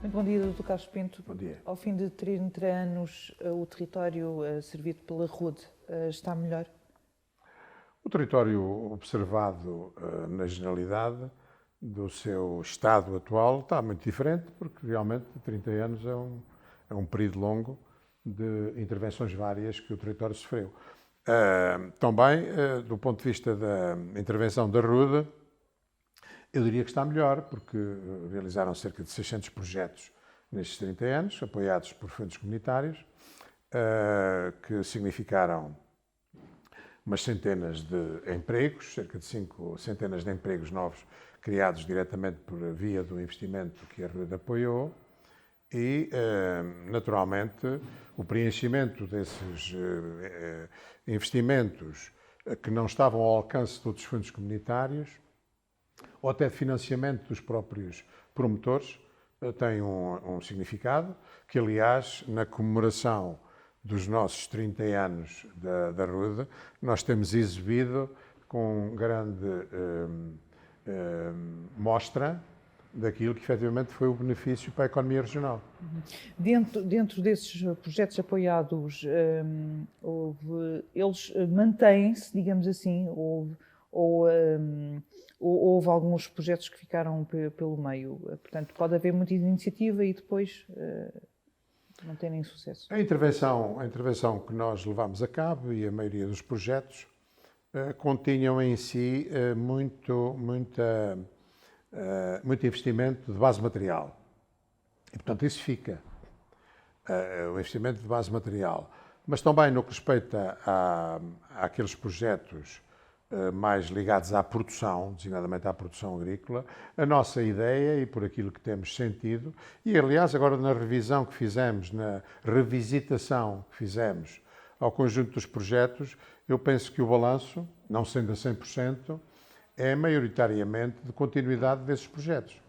Muito bom dia, Dr. Carlos Pinto. Bom dia. Ao fim de 30 anos, o território servido pela RUD está melhor? O território observado na generalidade do seu estado atual está muito diferente, porque realmente 30 anos é um período longo de intervenções várias que o território sofreu. Também, do ponto de vista da intervenção da RUD, eu diria que está melhor, porque realizaram cerca de 600 projetos nestes 30 anos, apoiados por fundos comunitários, que significaram umas centenas de empregos, cerca de 5 centenas de empregos novos criados diretamente por via do investimento que a RUD apoiou e, naturalmente, o preenchimento desses investimentos que não estavam ao alcance de outros fundos comunitários ou até de financiamento dos próprios promotores tem um significado que, aliás, na comemoração dos nossos 30 anos da RUD, nós temos exibido com grande mostra daquilo que efetivamente foi o benefício para a economia regional. Dentro desses projetos apoiados, eles mantêm-se, digamos assim, ou houve alguns projetos que ficaram pelo meio? Portanto, pode haver muita iniciativa e depois não terem sucesso. A intervenção que nós levámos a cabo e a maioria dos projetos continham em si muito investimento de base material. E, portanto, isso fica, o investimento de base material. Mas também no que respeita àqueles projetos mais ligados à produção, designadamente à produção agrícola, a nossa ideia, e por aquilo que temos sentido, e aliás agora na revisão que fizemos, na revisitação que fizemos ao conjunto dos projetos, eu penso que o balanço, não sendo a 100%, é maioritariamente de continuidade desses projetos.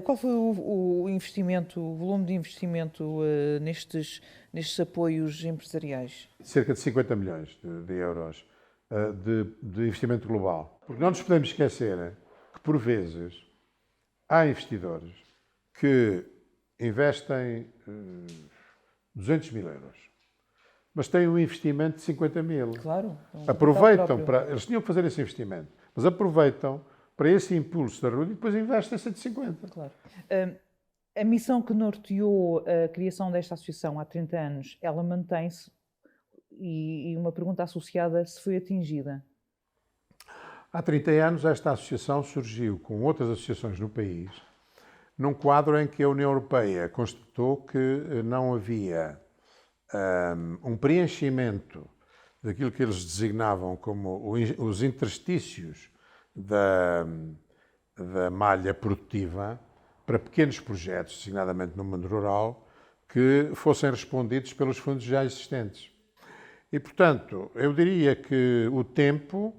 Qual foi o investimento, o volume de investimento nestes apoios empresariais? Cerca de 50 milhões de euros de investimento global. Porque não nos podemos esquecer que, por vezes, há investidores que investem 200 mil euros, mas têm um investimento de 50 mil. Claro. Aproveitam eles tinham que fazer esse investimento, mas aproveitam para esse impulso da RUD e depois investem 150. Claro. A missão que norteou a criação desta associação há 30 anos, ela mantém-se? E uma pergunta associada, se foi atingida? Há 30 anos, esta associação surgiu com outras associações no país, num quadro em que a União Europeia constatou que não havia um preenchimento daquilo que eles designavam como os interstícios da malha produtiva para pequenos projetos, designadamente no mundo rural, que fossem respondidos pelos fundos já existentes. E, portanto, eu diria que o tempo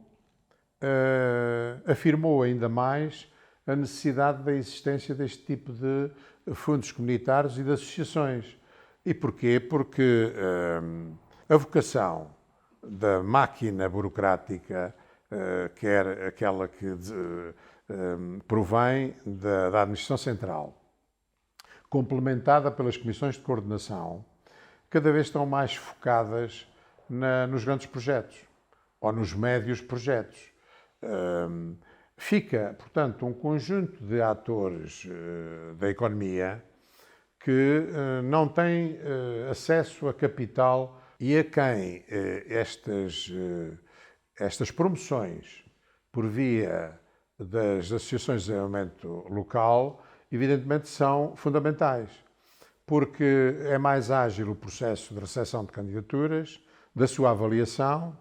afirmou ainda mais a necessidade da existência deste tipo de fundos comunitários e de associações. E porquê? Porque a vocação da máquina burocrática, quer aquela que provém da Administração Central, complementada pelas comissões de coordenação, cada vez estão mais focadas nos grandes projetos ou nos médios projetos. Fica, portanto, um conjunto de atores da economia que não têm acesso a capital e a quem estas promoções por via das associações de desenvolvimento local, evidentemente, são fundamentais, porque é mais ágil o processo de recepção de candidaturas, da sua avaliação,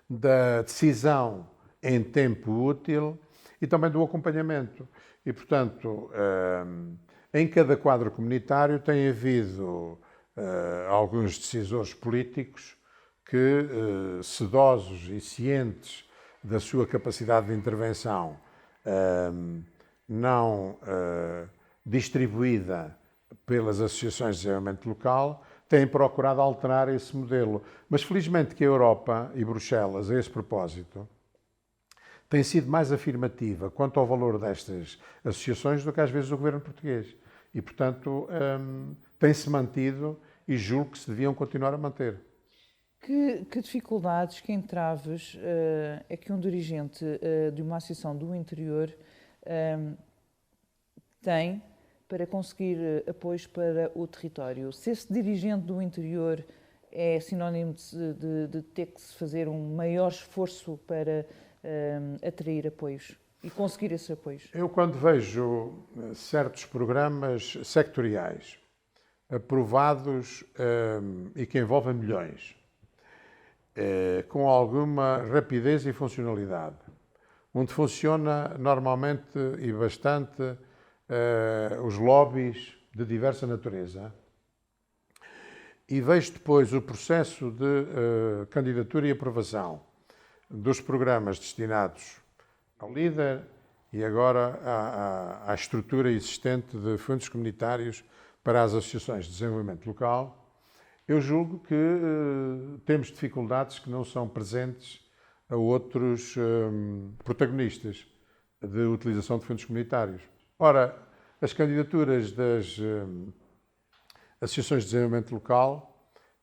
da decisão em tempo útil e também do acompanhamento. E, portanto, em cada quadro comunitário tem havido alguns decisores políticos que, sedosos e cientes da sua capacidade de intervenção não distribuída pelas associações de desenvolvimento local, têm procurado alterar esse modelo. Mas, felizmente, que a Europa e Bruxelas, a esse propósito, tem sido mais afirmativa quanto ao valor destas associações do que às vezes o governo português. E, portanto, tem-se mantido e julgo que se deviam continuar a manter. Que dificuldades, que entraves é que um dirigente de uma associação do interior tem para conseguir apoios para o território? Se esse dirigente do interior é sinónimo de ter que se fazer um maior esforço para atrair apoios e conseguir esses apoios? Eu, quando vejo certos programas sectoriais aprovados e que envolvem milhões, com alguma rapidez e funcionalidade, onde funciona normalmente e bastante os lobbies de diversa natureza, e vejo depois o processo de candidatura e aprovação dos programas destinados ao líder e agora à estrutura existente de fundos comunitários para as associações de desenvolvimento local, eu julgo que temos dificuldades que não são presentes a outros protagonistas de utilização de fundos comunitários. Ora, as candidaturas das associações de desenvolvimento local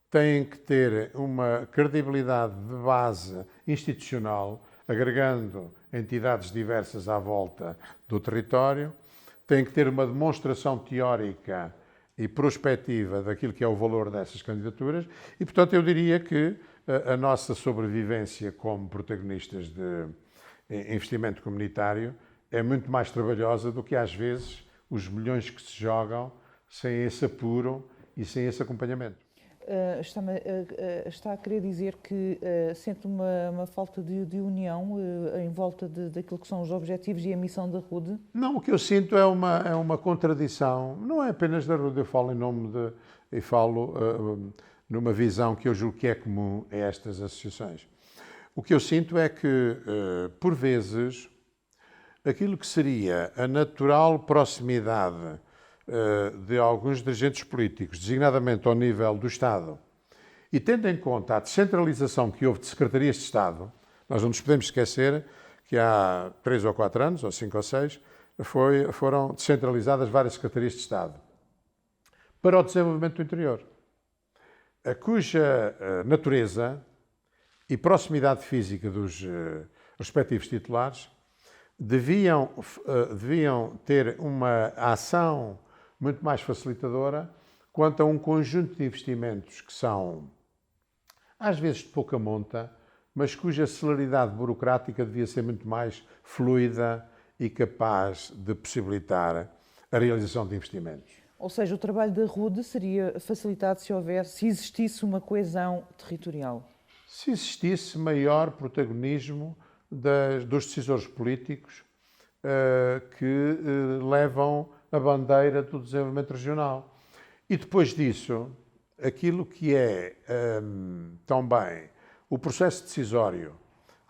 têm que ter uma credibilidade de base institucional, agregando entidades diversas à volta do território, têm que ter uma demonstração teórica e prospectiva daquilo que é o valor dessas candidaturas e, portanto, eu diria que a nossa sobrevivência como protagonistas de investimento comunitário é muito mais trabalhosa do que, às vezes, os milhões que se jogam sem esse apuro e sem esse acompanhamento. Está a querer dizer que sente uma falta de união em volta daquilo que são os objetivos e a missão da RUD? Não, o que eu sinto é uma contradição. Não é apenas da RUD, eu falo em nome e falo numa visão que eu julgo que é comum a estas associações. O que eu sinto é que, por vezes, aquilo que seria a natural proximidade de alguns dirigentes políticos, designadamente ao nível do Estado, e tendo em conta a descentralização que houve de secretarias de Estado, nós não nos podemos esquecer que há 3 ou 4 anos, ou 5 ou 6, foram descentralizadas várias secretarias de Estado para o desenvolvimento do interior, a cuja natureza e proximidade física dos respectivos titulares deviam ter uma ação muito mais facilitadora quanto a um conjunto de investimentos que são, às vezes, de pouca monta, mas cuja celeridade burocrática devia ser muito mais fluida e capaz de possibilitar a realização de investimentos. Ou seja, o trabalho da RUD seria facilitado se existisse uma coesão territorial? Se existisse maior protagonismo dos decisores políticos que levam a bandeira do desenvolvimento regional. E depois disso, aquilo que é também o processo decisório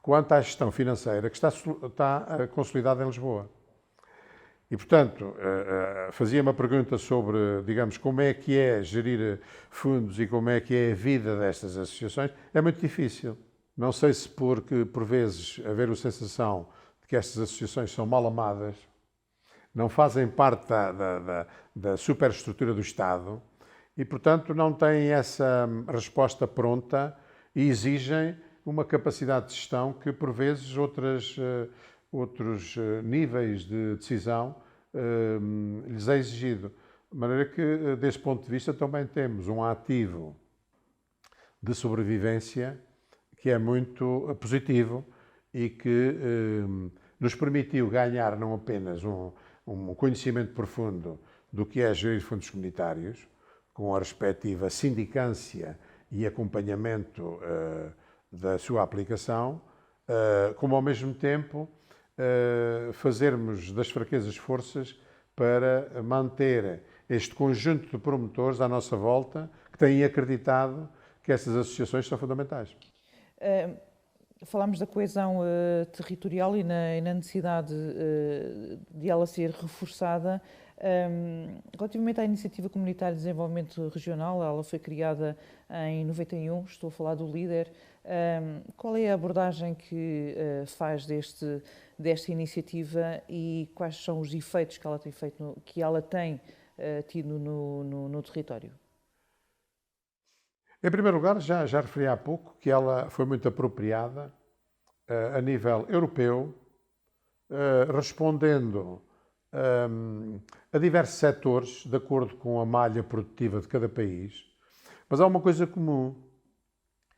quanto à gestão financeira que está consolidado em Lisboa. E, portanto, fazia uma pergunta sobre, digamos, como é que é gerir fundos e como é que é a vida destas associações. É muito difícil. Não sei se porque, por vezes, haver a sensação de que estas associações são mal amadas, não fazem parte da superestrutura do Estado e, portanto, não têm essa resposta pronta e exigem uma capacidade de gestão que, por vezes, outros níveis de decisão lhes é exigido. De maneira que, desse ponto de vista, também temos um ativo de sobrevivência que é muito positivo e que nos permitiu ganhar não apenas um conhecimento profundo do que é gerir fundos comunitários, com a respectiva sindicância e acompanhamento da sua aplicação, como ao mesmo tempo fazermos das fraquezas forças para manter este conjunto de promotores à nossa volta que têm acreditado que estas associações são fundamentais. Falámos da coesão territorial e na necessidade de ela ser reforçada. Relativamente à Iniciativa Comunitária de Desenvolvimento Regional, ela foi criada em 91, estou a falar do LEADER. Qual é a abordagem que faz desta iniciativa e quais são os efeitos que ela tem tido no território? Em primeiro lugar, já referi há pouco que ela foi muito apropriada a nível europeu, respondendo a diversos setores, de acordo com a malha produtiva de cada país. Mas há uma coisa comum,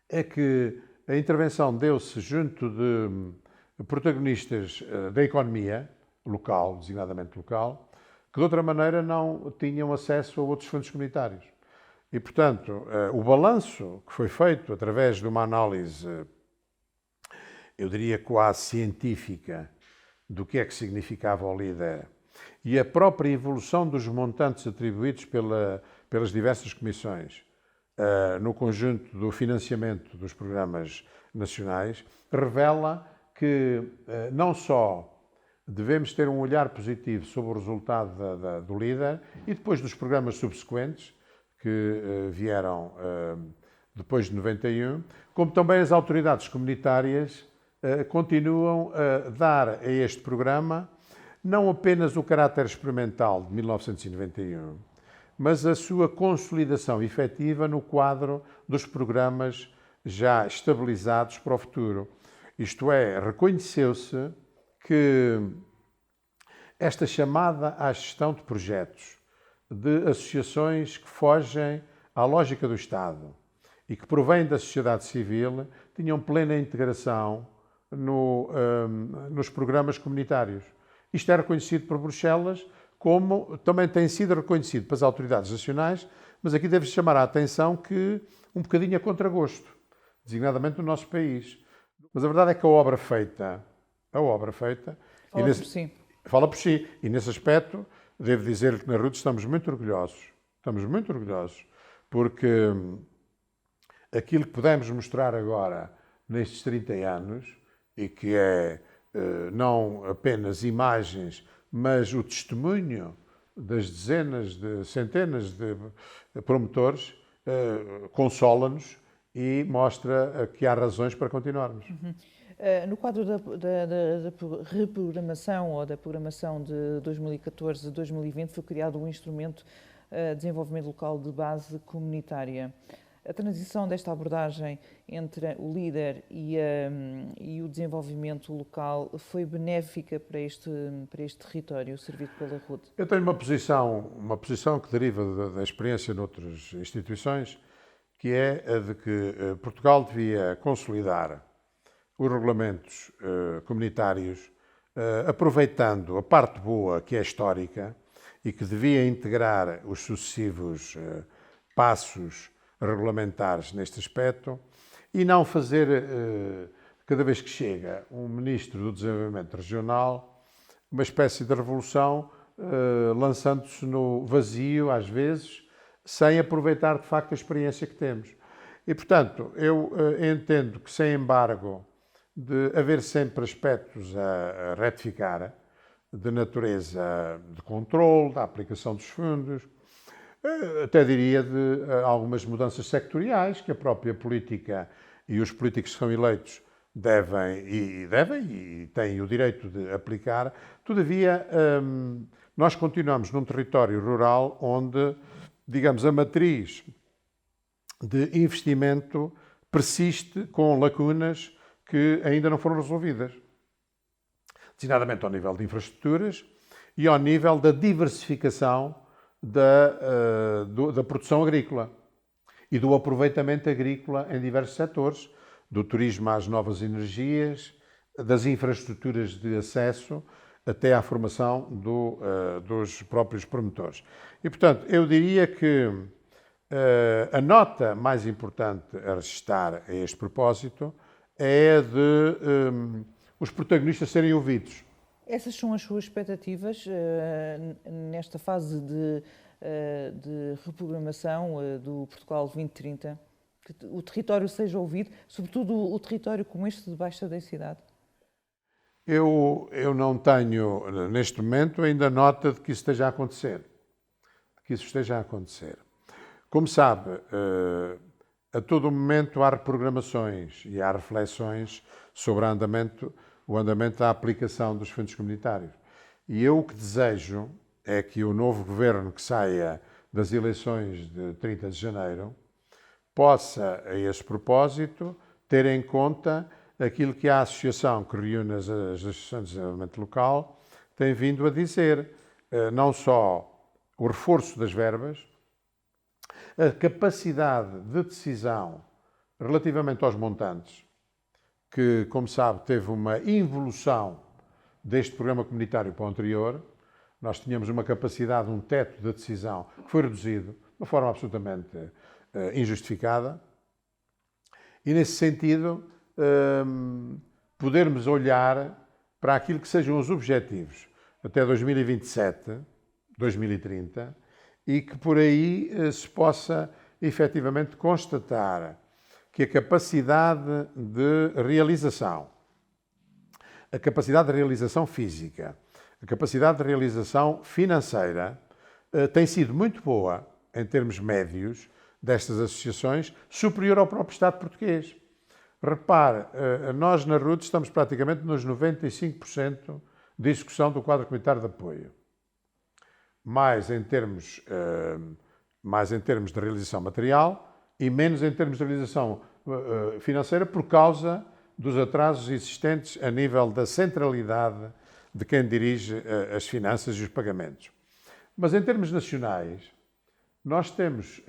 é que a intervenção deu-se junto de protagonistas da economia local, designadamente local, que de outra maneira não tinham acesso a outros fundos comunitários. E, portanto, o balanço que foi feito através de uma análise, eu diria quase científica, do que é que significava o LEADER e a própria evolução dos montantes atribuídos pelas diversas comissões no conjunto do financiamento dos programas nacionais, revela que não só devemos ter um olhar positivo sobre o resultado do LEADER e depois dos programas subsequentes, que vieram depois de 91, como também as autoridades comunitárias continuam a dar a este programa não apenas o caráter experimental de 1991, mas a sua consolidação efetiva no quadro dos programas já estabilizados para o futuro. Isto é, reconheceu-se que esta chamada à gestão de projetos de associações que fogem à lógica do Estado e que provêm da sociedade civil tinham plena integração nos programas comunitários. Isto é reconhecido por Bruxelas, como também tem sido reconhecido pelas autoridades nacionais, mas aqui deve-se chamar a atenção que um bocadinho a contragosto, designadamente no nosso país. Mas a verdade é que a obra feita fala por si. E nesse aspecto, devo dizer que na RUT estamos muito orgulhosos, porque aquilo que podemos mostrar agora nestes 30 anos, e que é não apenas imagens, mas o testemunho das dezenas de centenas de promotores, consola-nos e mostra que há razões para continuarmos. No quadro da reprogramação ou da programação de 2014 a 2020 foi criado um instrumento de desenvolvimento local de base comunitária. A transição desta abordagem entre o LEADER e o desenvolvimento local foi benéfica para este território servido pela RUD? Eu tenho uma posição que deriva da experiência noutras instituições, que é a de que Portugal devia consolidar os regulamentos comunitários, aproveitando a parte boa, que é histórica, e que devia integrar os sucessivos passos regulamentares neste aspecto, e não fazer, cada vez que chega um Ministro do Desenvolvimento Regional, uma espécie de revolução, lançando-se no vazio, às vezes, sem aproveitar, de facto, a experiência que temos. E, portanto, eu entendo que, sem embargo de haver sempre aspectos a retificar, de natureza de controle, da aplicação dos fundos, até diria de algumas mudanças sectoriais que a própria política e os políticos que são eleitos devem e têm o direito de aplicar. Todavia, nós continuamos num território rural onde, digamos, a matriz de investimento persiste com lacunas que ainda não foram resolvidas, designadamente ao nível de infraestruturas e ao nível da diversificação da produção agrícola e do aproveitamento agrícola em diversos setores, do turismo às novas energias, das infraestruturas de acesso até à formação dos próprios promotores. E, portanto, eu diria que a nota mais importante a registrar a este propósito é de os protagonistas serem ouvidos. Essas são as suas expectativas nesta fase de reprogramação do Portugal 2030? Que o território seja ouvido, sobretudo o território como este de baixa densidade? Eu não tenho, neste momento, ainda nota de que isso esteja a acontecer. Como sabe, a todo momento há reprogramações e há reflexões sobre o andamento da aplicação dos fundos comunitários. E eu o que desejo é que o novo governo que saia das eleições de 30 de janeiro possa, a esse propósito, ter em conta aquilo que a associação que reúne as associações de desenvolvimento local tem vindo a dizer. Não só o reforço das verbas, a capacidade de decisão relativamente aos montantes, que, como sabe, teve uma involução deste programa comunitário para o anterior. Nós tínhamos uma capacidade, um teto de decisão que foi reduzido de uma forma absolutamente injustificada. E, nesse sentido, podermos olhar para aquilo que sejam os objetivos até 2027, 2030, e que por aí se possa efetivamente constatar que a capacidade de realização, a capacidade de realização física, a capacidade de realização financeira tem sido muito boa em termos médios destas associações, superior ao próprio Estado português. Repare, nós na RUT estamos praticamente nos 95% de execução do quadro comunitário de apoio. Mais em termos de realização material e menos em termos de realização financeira por causa dos atrasos existentes a nível da centralidade de quem dirige as finanças e os pagamentos. Mas em termos nacionais, nós temos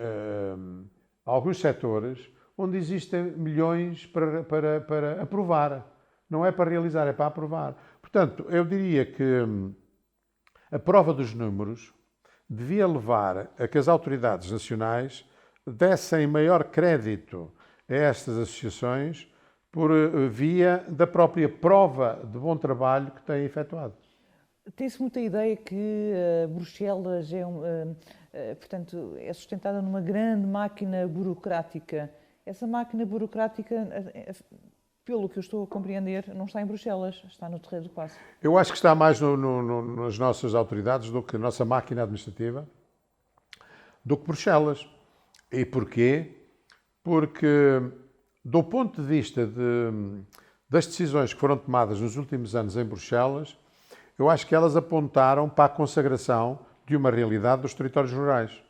alguns setores onde existem milhões para aprovar. Não é para realizar, é para aprovar. Portanto, eu diria que a prova dos números devia levar a que as autoridades nacionais dessem maior crédito a estas associações por via da própria prova de bom trabalho que têm efetuado. Tem-se muita ideia que Bruxelas portanto, é sustentada numa grande máquina burocrática. Essa máquina burocrática, pelo que eu estou a compreender, não está em Bruxelas, está no Terreiro do Paço. Eu acho que está mais nas nossas autoridades do que a nossa máquina administrativa, do que Bruxelas. E porquê? Porque, do ponto de vista das decisões que foram tomadas nos últimos anos em Bruxelas, eu acho que elas apontaram para a consagração de uma realidade dos territórios rurais.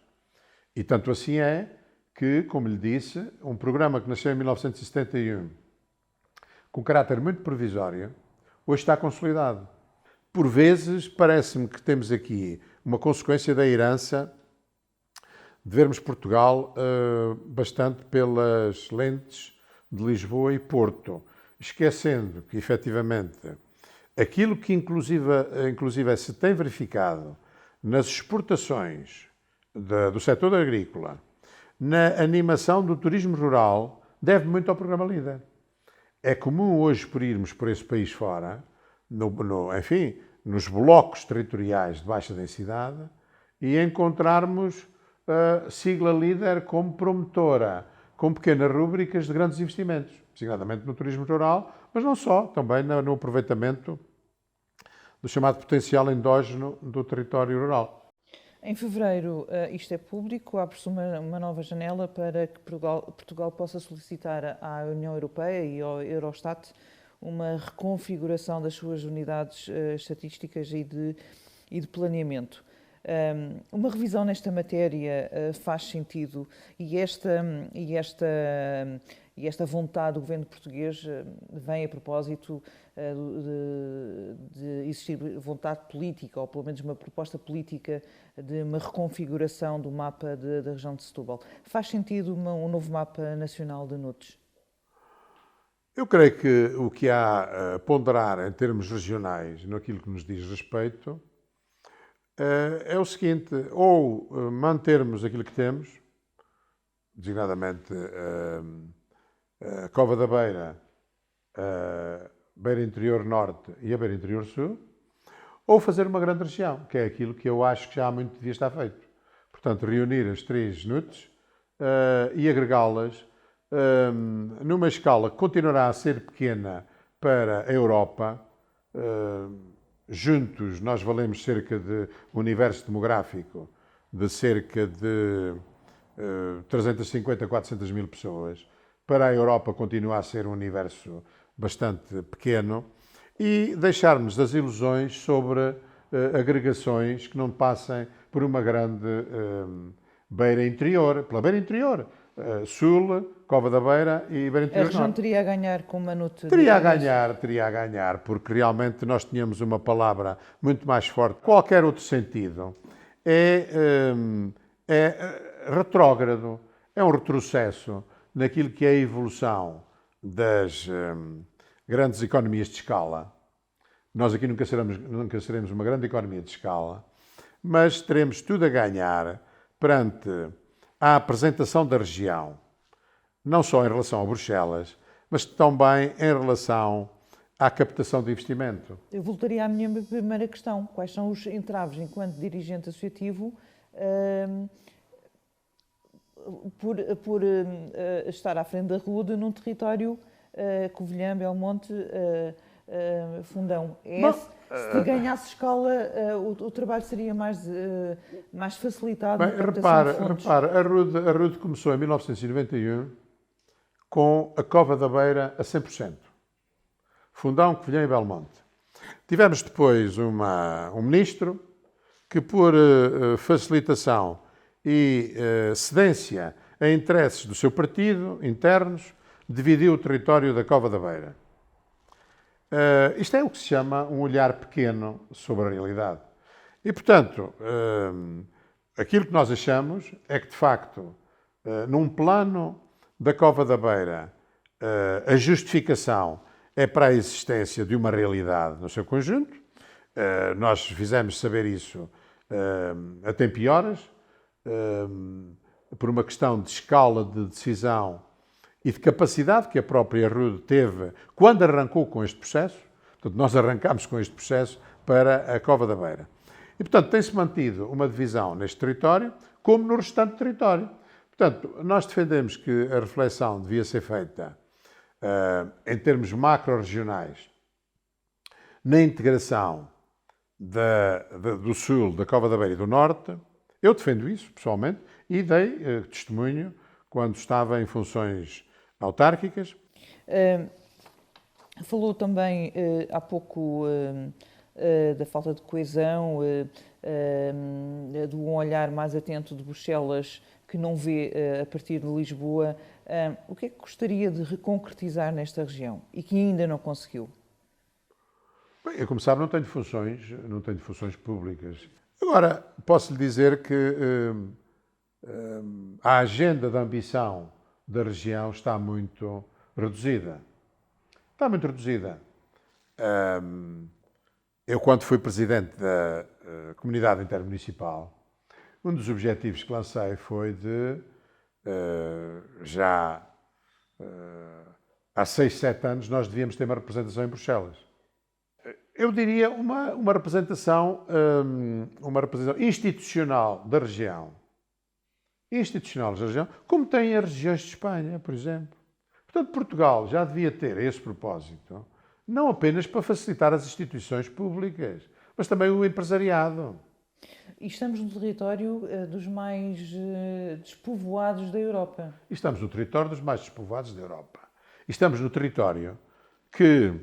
E tanto assim é que, como lhe disse, um programa que nasceu em 1971, com caráter muito provisório, hoje está consolidado. Por vezes, parece-me que temos aqui uma consequência da herança de vermos Portugal bastante pelas lentes de Lisboa e Porto, esquecendo que, efetivamente, aquilo que inclusive se tem verificado nas exportações do setor agrícola, na animação do turismo rural, deve muito ao programa LEADER. É comum hoje, por irmos por esse país fora, nos blocos territoriais de baixa densidade, e encontrarmos a sigla LEADER como promotora, com pequenas rúbricas de grandes investimentos, designadamente no turismo rural, mas não só, também no aproveitamento do chamado potencial endógeno do território rural. Em fevereiro, isto é público, abre-se uma nova janela para que Portugal possa solicitar à União Europeia e ao Eurostat uma reconfiguração das suas unidades estatísticas e de planeamento. Uma revisão nesta matéria faz sentido e esta vontade do governo português vem a propósito de existir vontade política, ou pelo menos uma proposta política de uma reconfiguração do mapa da região de Setúbal. Faz sentido um novo mapa nacional de NUTS? Eu creio que o que há a ponderar em termos regionais, naquilo que nos diz respeito, é o seguinte: ou mantermos aquilo que temos, designadamente a Cova da Beira, a Beira Interior Norte e a Beira Interior Sul, ou fazer uma grande região, que é aquilo que eu acho que já há muito devia estar feito. Portanto, reunir as três NUTS e agregá-las numa escala que continuará a ser pequena para a Europa, juntos, nós valemos cerca de um universo demográfico de cerca de 350 a 400 mil pessoas. Para a Europa continua a ser um universo bastante pequeno e deixarmos das ilusões sobre agregações que não passem por uma grande beira interior, pela beira interior. Sul, Cova da Beira e Beira Interior. A região teria a ganhar com o Manute? Teria a ganhar, porque realmente nós tínhamos uma palavra muito mais forte. Qualquer outro sentido é retrógrado, é um retrocesso naquilo que é a evolução das grandes economias de escala. Nós aqui nunca seremos uma grande economia de escala, mas teremos tudo a ganhar perante a apresentação da região, não só em relação a Bruxelas, mas também em relação à captação de investimento. Eu voltaria à minha primeira questão. Quais são os entraves enquanto dirigente associativo por estar à frente da RUD num território Covilhã, Belmonte, Fundão? Se ganhasse escala, o trabalho seria mais facilitado. Bem, repara, a RUD começou em 1991 com a Cova da Beira a 100%. Fundão, Covilhã e Belmonte. Tivemos depois um ministro que, por facilitação e cedência a interesses do seu partido, internos, dividiu o território da Cova da Beira. Isto é o que se chama um olhar pequeno sobre a realidade. E, portanto, aquilo que nós achamos é que, de facto, num plano da Cova da Beira, a justificação é para a existência de uma realidade no seu conjunto. Nós fizemos saber isso a tempo e horas, por uma questão de escala de decisão e de capacidade que a própria RUD teve quando arrancou com este processo. Portanto, nós arrancámos com este processo para a Cova da Beira. E, portanto, tem-se mantido uma divisão neste território, como no restante do território. Portanto, nós defendemos que a reflexão devia ser feita em termos macro-regionais na integração do Sul, da Cova da Beira e do Norte. Eu defendo isso, pessoalmente, e dei testemunho quando estava em funções autárquicas. Falou também há pouco da falta de coesão, de um olhar mais atento de Bruxelas que não vê a partir de Lisboa. O que é que gostaria de reconcretizar nesta região e que ainda não conseguiu? Bem, eu, como sabe, não tenho funções públicas. Agora, posso lhe dizer que a agenda da ambição da região está muito reduzida. Está muito reduzida. Eu, quando fui presidente da Comunidade Intermunicipal, um dos objetivos que lancei foi de, há 6, 7 anos, nós devíamos ter uma representação em Bruxelas. Eu diria uma representação institucional da região. Como têm as regiões de Espanha, por exemplo. Portanto, Portugal já devia ter esse propósito, não apenas para facilitar as instituições públicas, mas também o empresariado. E estamos no território dos mais despovoados da Europa. Estamos no território dos mais despovoados da Europa. Estamos no território que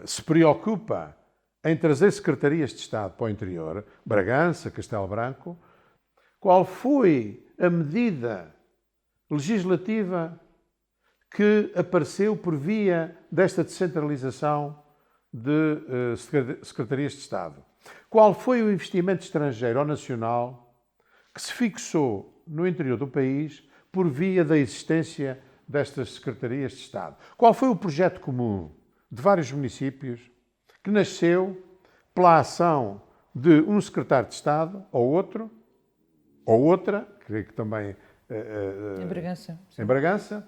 se preocupa em trazer secretarias de Estado para o interior, Bragança, Castelo Branco. Qual foi a medida legislativa que apareceu por via desta descentralização de secretarias de Estado? Qual foi o investimento estrangeiro ou nacional que se fixou no interior do país por via da existência destas secretarias de Estado? Qual foi o projeto comum de vários municípios que nasceu pela ação de um secretário de Estado ou outro, ou outra, creio que também em Bragança,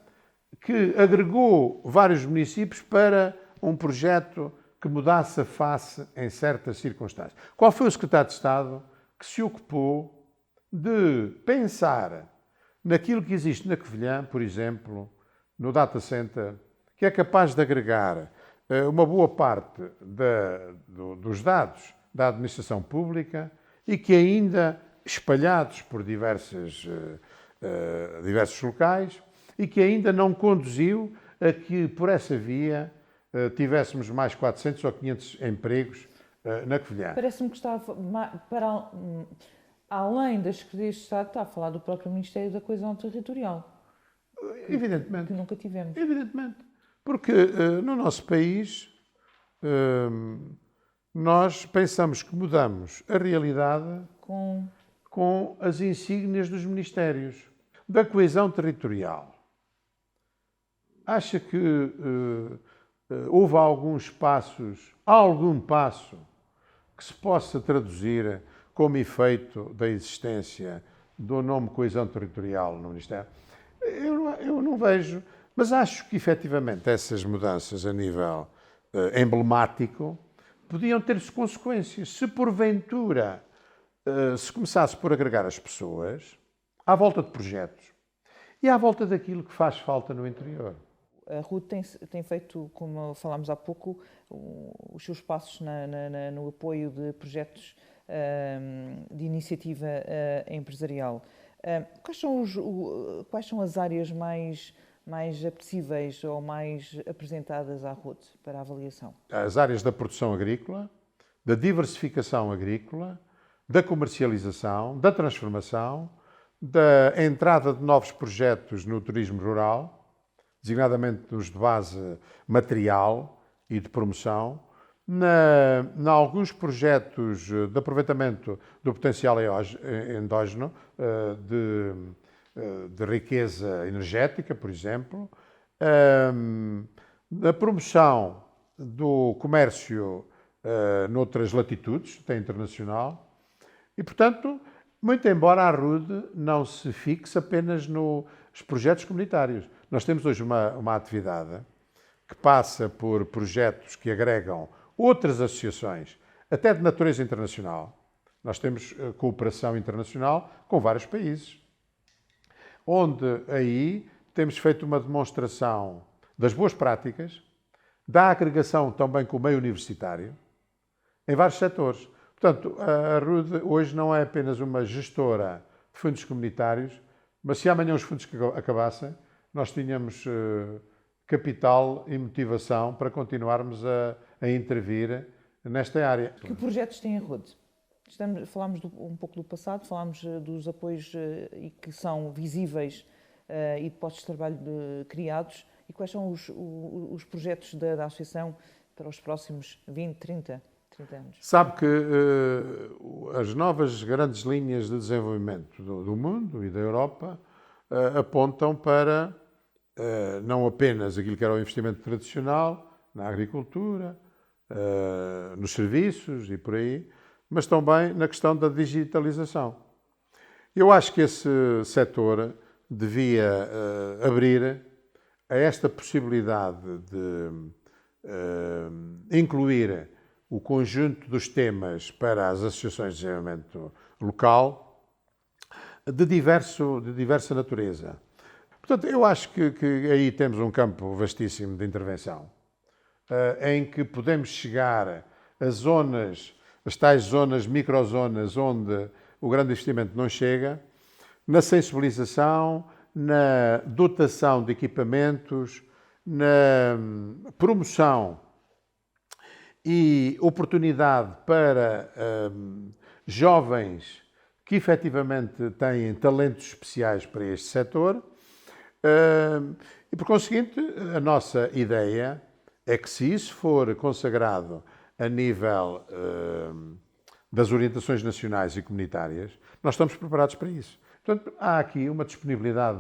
que agregou vários municípios para um projeto que mudasse a face em certas circunstâncias? Qual foi o secretário de Estado que se ocupou de pensar naquilo que existe na Covilhã, por exemplo, no data center, que é capaz de agregar uma boa parte dos dados da administração pública e que ainda, espalhados por diversos locais, e que ainda não conduziu a que, por essa via, tivéssemos mais 400 ou 500 empregos na Covilhã. Parece-me que está para além das Secretarias de Estado, está a falar do próprio Ministério da Coesão Territorial. Evidentemente. Que nunca tivemos. Evidentemente. Porque no nosso país nós pensamos que mudamos a realidade com as insígnias dos ministérios. Da coesão territorial. Acha que houve algum passo que se possa traduzir como efeito da existência do nome coesão territorial no Ministério? Eu não vejo, mas acho que efetivamente essas mudanças a nível emblemático podiam ter consequências. Se porventura se começasse por agregar as pessoas à volta de projetos e à volta daquilo que faz falta no interior. A RUD tem feito, como falámos há pouco, os seus passos no apoio de projetos de iniciativa empresarial. Quais são as áreas mais apetecíveis ou mais apresentadas à RUD para a avaliação? As áreas da produção agrícola, da diversificação agrícola, da comercialização, da transformação, da entrada de novos projetos no turismo rural, designadamente nos de base material e de promoção, em alguns projetos de aproveitamento do potencial endógeno de riqueza energética, por exemplo, na promoção do comércio noutras latitudes, até internacional, e, portanto, muito embora a RUD não se fixe apenas nos projetos comunitários. Nós temos hoje uma atividade que passa por projetos que agregam outras associações, até de natureza internacional. Nós temos cooperação internacional com vários países, onde aí temos feito uma demonstração das boas práticas, da agregação também com o meio universitário, em vários setores. Portanto, a RUD hoje não é apenas uma gestora de fundos comunitários, mas se amanhã os fundos acabassem, nós tínhamos capital e motivação para continuarmos a intervir nesta área. Que projetos tem a RUD? Falámos um pouco do passado, falámos dos apoios e que são visíveis e de postos de trabalho criados. E quais são os projetos da Associação para os próximos 20, 30 anos? Sabe que as novas grandes linhas de desenvolvimento do mundo e da Europa apontam para não apenas aquilo que era o investimento tradicional, na agricultura, nos serviços e por aí, mas também na questão da digitalização. Eu acho que esse setor devia abrir a esta possibilidade de incluir o conjunto dos temas para as associações de desenvolvimento local de diversa natureza. Portanto, eu acho que aí temos um campo vastíssimo de intervenção, em que podemos chegar a zonas, as tais zonas, microzonas, onde o grande investimento não chega, na sensibilização, na dotação de equipamentos, na promoção e oportunidade para jovens que efetivamente têm talentos especiais para este setor. E, por conseguinte, a nossa ideia é que, se isso for consagrado a nível das orientações nacionais e comunitárias, nós estamos preparados para isso. Portanto, há aqui uma disponibilidade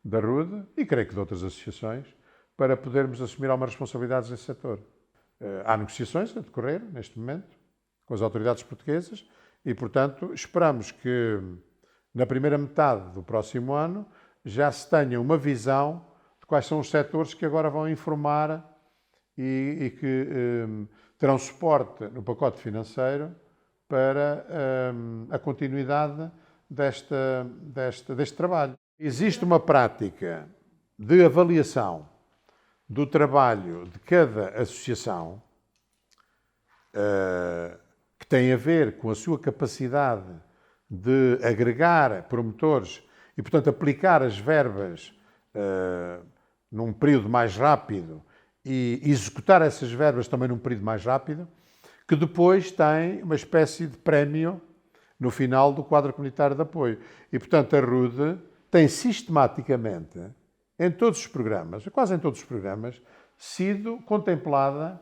da RUD, e creio que de outras associações, para podermos assumir algumas responsabilidades nesse setor. Há negociações a decorrer, neste momento, com as autoridades portuguesas, e, portanto, esperamos que, na primeira metade do próximo ano, já se tenha uma visão de quais são os setores que agora vão informar e que terão suporte no pacote financeiro para a continuidade deste trabalho. Existe uma prática de avaliação do trabalho de cada associação, que tem a ver com a sua capacidade de agregar promotores e, portanto, aplicar as verbas num período mais rápido e executar essas verbas também num período mais rápido, que depois tem uma espécie de prémio no final do quadro comunitário de apoio. E, portanto, a RUD tem sistematicamente, em todos os programas, quase em todos os programas, sido contemplada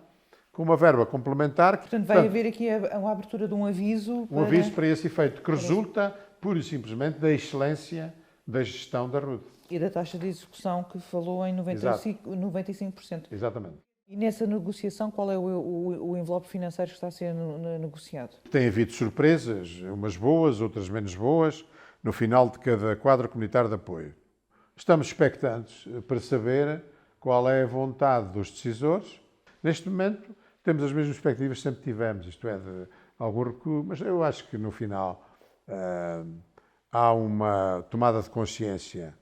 com uma verba complementar. Portanto, vai haver aqui uma abertura de um aviso para... Um aviso para esse efeito, que resulta, pura e simplesmente, da excelência da gestão da RUD. E da taxa de execução que falou em 95%. Exatamente. E nessa negociação, qual é o envelope financeiro que está a ser negociado? Tem havido surpresas, umas boas, outras menos boas, no final de cada quadro comunitário de apoio. Estamos expectantes para saber qual é a vontade dos decisores. Neste momento, temos as mesmas expectativas que sempre tivemos, isto é, de algum recuo, mas eu acho que no final há uma tomada de consciência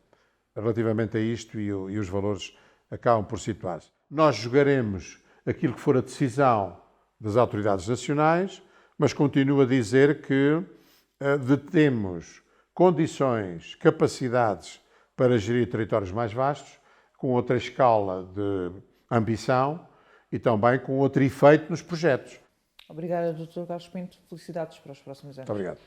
relativamente a isto e os valores acabam por situar-se. Nós jogaremos aquilo que for a decisão das autoridades nacionais, mas continuo a dizer que detemos condições, capacidades para gerir territórios mais vastos, com outra escala de ambição e também com outro efeito nos projetos. Obrigada, Dr. Carlos Pinto. Felicidades para os próximos anos. Muito obrigado.